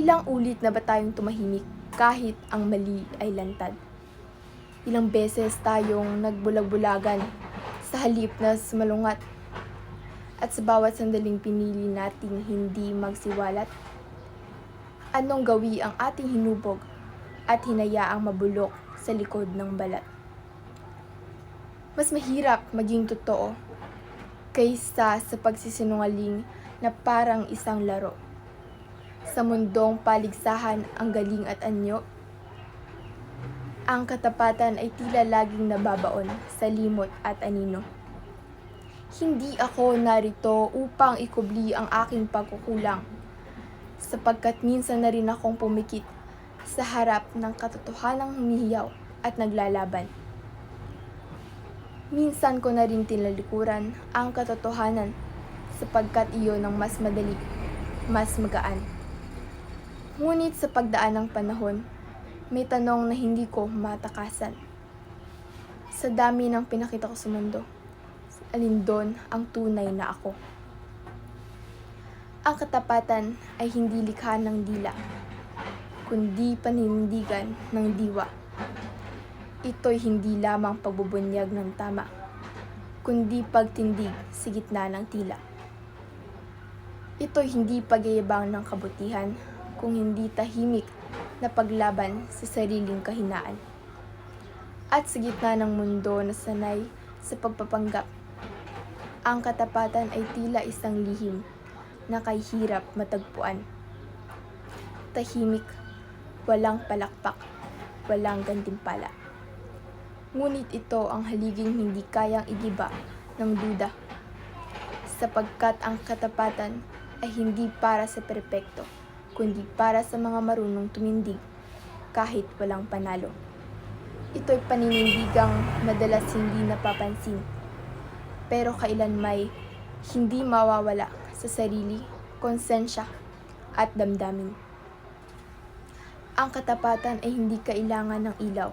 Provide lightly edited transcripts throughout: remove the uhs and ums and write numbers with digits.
Ilang ulit na ba tayong tumahimik kahit ang mali ay lantad? Ilang beses tayong nagbulag-bulagan sa halip na sumalungat at sa bawat sandaling pinili nating hindi magsiwalat? Anong gawi ang ating hinubog at hinayaang mabulok sa likod ng balat? Mas mahirap maging totoo kaysa sa pagsisinungaling na parang isang laro. Sa mundong paligsahan ang galing at anyo, ang katapatan ay tila laging nababaon sa limot at anino. Hindi ako narito upang ikubli ang aking pagkukulang, sapagkat minsan na rin akong pumikit sa harap ng katotohanang humihiyaw at naglalaban. Minsan ko na rin tinalikuran ang katotohanan sapagkat iyon ang mas madali, mas magaan. Ngunit sa pagdaan ng panahon, may tanong na hindi ko matakasan. Sa dami ng pinakita ko sa mundo, alin doon ang tunay na ako? Ang katapatan ay hindi likha ng dila, kundi paninindigan ng diwa. Ito'y hindi lamang pagbubunyag ng tama, kundi pagtindig sa gitna ng tila. Ito'y hindi pagyayabang ng kabutihan, kung hindi tahimik na paglaban sa sariling kahinaan. At sa gitna ng mundo na sanay sa pagpapanggap, ang katapatan ay tila isang lihim na kahirap matagpuan. Tahimik, walang palakpak, walang gantimpala. Ngunit ito ang haliging hindi kayang igiba ng duda, sapagkat ang katapatan ay hindi para sa perpekto, kundi para sa mga marunong tumindig kahit walang panalo. Ito'y paninindigang madalas hindi napapansin, pero kailanmay hindi mawawala sa sarili, konsensya at damdamin. Ang katapatan ay hindi kailangan ng ilaw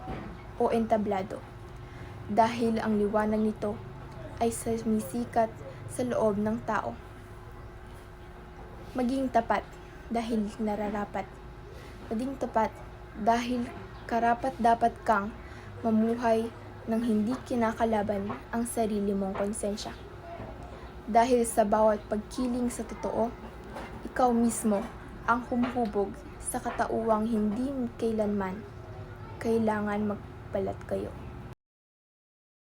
o entablado, dahil ang liwanag nito ay sumisikat sa loob ng tao. Maging tapat dahil nararapat. Maging tapat dahil karapat-dapat kang mamuhay nang hindi kinakalaban ang sarili mong konsensya. Dahil sa bawat pagkiling sa totoo, ikaw mismo ang humuhubog sa katauwang hindi kailanman kailangan magbalat kayo.